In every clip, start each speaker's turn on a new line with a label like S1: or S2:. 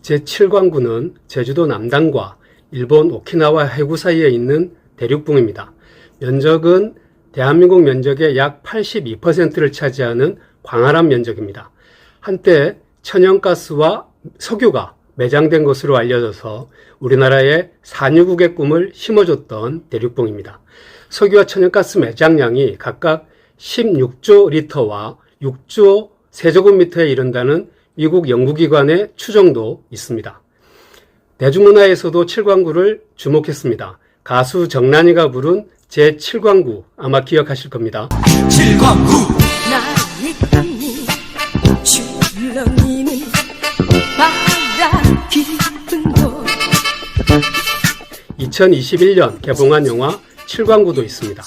S1: 제7광구는 제주도 남단과 일본 오키나와 해구 사이에 있는 대륙붕입니다. 면적은 대한민국 면적의 약 82%를 차지하는 광활한 면적입니다. 한때 천연가스와 석유가 매장된 것으로 알려져서 우리나라의 산유국의 꿈을 심어줬던 대륙붕입니다. 석유와 천연가스 매장량이 각각 16조 리터와 6조 세제곱미터에 이른다는 미국 연구기관의 추정도 있습니다. 대중문화에서도 칠광구를 주목했습니다. 가수 정란이가 부른 제7광구 아마 기억하실 겁니다.
S2: 칠광구
S3: 나의 꿈이 출렁이는 바다 깊은 곳
S1: 2021년 개봉한 영화 칠광구도 있습니다.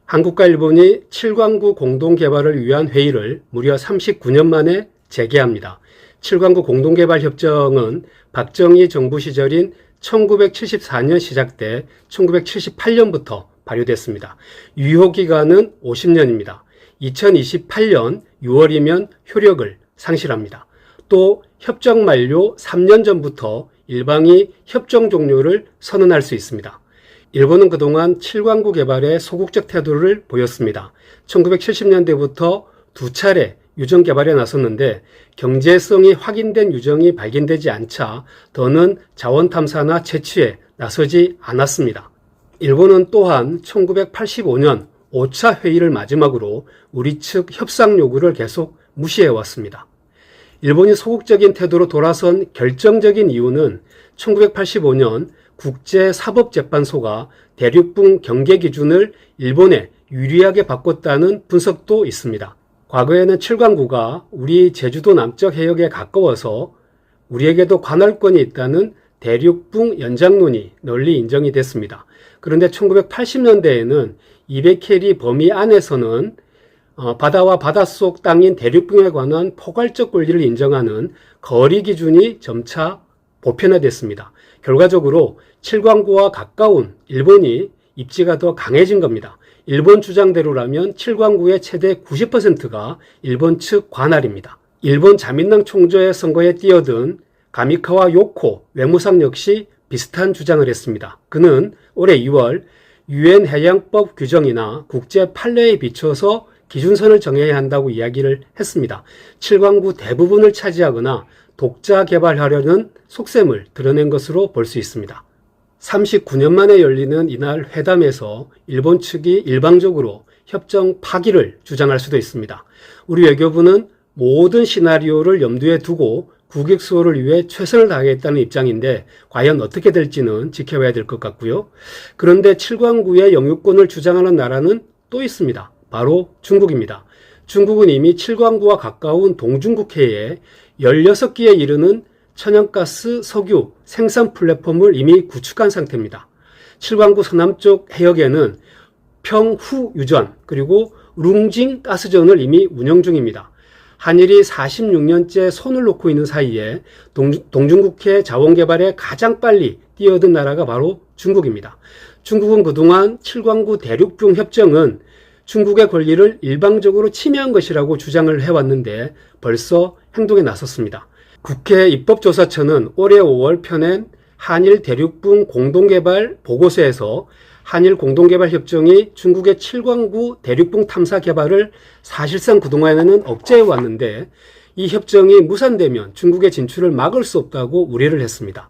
S1: 한국과 일본이 칠광구 공동개발을 위한 회의를 무려 39년 만에 재개합니다. 칠광구 공동개발협정은 박정희 정부 시절인 1974년 시작돼 1978년부터 발효됐습니다. 유효기간은 50년입니다. 2028년 6월이면 효력을 상실합니다. 또 협정 만료 3년 전부터 일방이 협정 종료를 선언할 수 있습니다. 일본은 그동안 칠광구 개발에 소극적 태도를 보였습니다. 1970년대부터 두 차례 유정 개발에 나섰는데 경제성이 확인된 유정이 발견되지 않자 더는 자원 탐사나 채취에 나서지 않았습니다. 일본은 또한 1985년 5차 회의를 마지막으로 우리 측 협상 요구를 계속 무시해왔습니다. 일본이 소극적인 태도로 돌아선 결정적인 이유는 1985년 국제사법재판소가 대륙붕 경계 기준을 일본에 유리하게 바꿨다는 분석도 있습니다. 과거에는 칠광구가 우리 제주도 남쪽 해역에 가까워서 우리에게도 관할권이 있다는 대륙붕 연장론이 널리 인정이 됐습니다. 그런데 1980년대에는 200캐리 범위 안에서는 바다와 바닷속 땅인 대륙붕에 관한 포괄적 권리를 인정하는 거리 기준이 점차 보편화됐습니다. 결과적으로 칠광구와 가까운 일본이 입지가 더 강해진 겁니다. 일본 주장대로라면 칠광구의 최대 90%가 일본 측 관할입니다. 일본 자민당 총조의 선거에 뛰어든 가미카와 요코 외무상 역시 비슷한 주장을 했습니다. 그는 올해 2월 유엔 해양법 규정이나 국제 판례에 비춰서 기준선을 정해야 한다고 이야기를 했습니다. 칠광구 대부분을 차지하거나 독자 개발하려는 속셈을 드러낸 것으로 볼 수 있습니다. 39년 만에 열리는 이날 회담에서 일본 측이 일방적으로 협정 파기를 주장할 수도 있습니다. 우리 외교부는 모든 시나리오를 염두에 두고 국익 수호를 위해 최선을 다하겠다는 입장인데 과연 어떻게 될지는 지켜봐야 될 것 같고요. 그런데 칠광구의 영유권을 주장하는 나라는 또 있습니다. 바로 중국입니다. 중국은 이미 칠광구와 가까운 동중국해에 16개에 이르는 천연가스, 석유 생산 플랫폼을 이미 구축한 상태입니다. 칠광구 서남쪽 해역에는 평후유전 그리고 룽징 가스전을 이미 운영 중입니다. 한일이 46년째 손을 놓고 있는 사이에 동중국해 자원개발에 가장 빨리 뛰어든 나라가 바로 중국입니다. 중국은 그동안 칠광구 대륙붕 협정은 중국의 권리를 일방적으로 침해한 것이라고 주장을 해왔는데 벌써 행동에 나섰습니다. 국회 입법조사처는 올해 5월 펴낸 한일 대륙붕 공동개발 보고서에서 한일 공동개발협정이 중국의 칠광구 대륙붕 탐사 개발을 사실상 그동안에는 억제해왔는데 이 협정이 무산되면 중국의 진출을 막을 수 없다고 우려를 했습니다.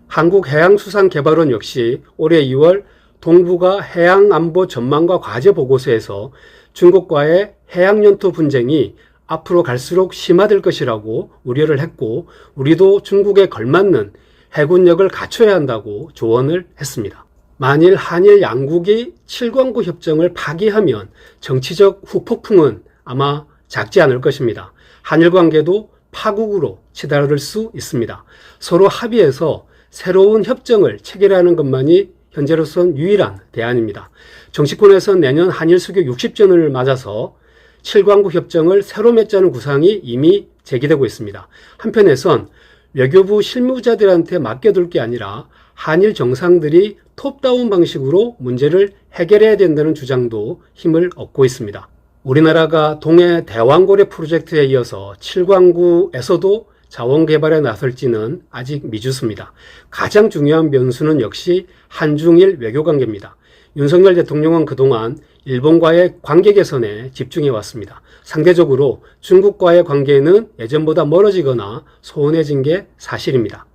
S1: 한국해양수산개발원 역시 올해 2월 동북아 해양안보 전망과 과제 보고서에서 중국과의 해양연토 분쟁이 앞으로 갈수록 심화될 것이라고 우려를 했고 우리도 중국에 걸맞는 해군력을 갖춰야 한다고 조언을 했습니다. 만일 한일 양국이 칠광구 협정을 파기하면 정치적 후폭풍은 아마 작지 않을 것입니다. 한일 관계도 파국으로 치달을 수 있습니다. 서로 합의해서 새로운 협정을 체결하는 것만이 현재로선 유일한 대안입니다. 정치권에선 내년 한일 수교 60주년을 맞아서 칠광구 협정을 새로 맺자는 구상이 이미 제기되고 있습니다. 한편에선 외교부 실무자들한테 맡겨둘 게 아니라 한일 정상들이 톱다운 방식으로 문제를 해결해야 된다는 주장도 힘을 얻고 있습니다. 우리나라가 동해 대왕고래 프로젝트에 이어서 칠광구에서도 자원 개발에 나설지는 아직 미지수입니다. 가장 중요한 변수는 역시 한중일 외교 관계입니다. 윤석열 대통령은 그동안 일본과의 관계 개선에 집중해 왔습니다. 상대적으로 중국과의 관계는 예전보다 멀어지거나 소원해진 게 사실입니다.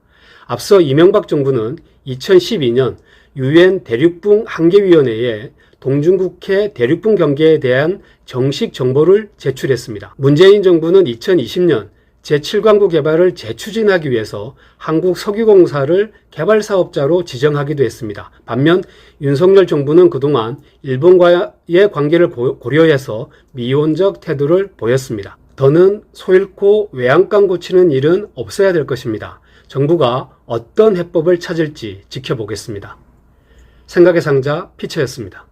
S1: 앞서 이명박 정부는 2012년 유엔 대륙붕 한계위원회에 동중국해 대륙붕 경계에 대한 정식 정보를 제출했습니다. 문재인 정부는 2020년 제7광구 개발을 재추진하기 위해서 한국석유공사를 개발사업자로 지정하기도 했습니다. 반면 윤석열 정부는 그동안 일본과의 관계를 고려해서 미온적 태도를 보였습니다. 더는 소 잃고 외양간 고치는 일은 없어야 될 것입니다. 정부가 어떤 해법을 찾을지 지켜보겠습니다. 생각의 상자 피처였습니다.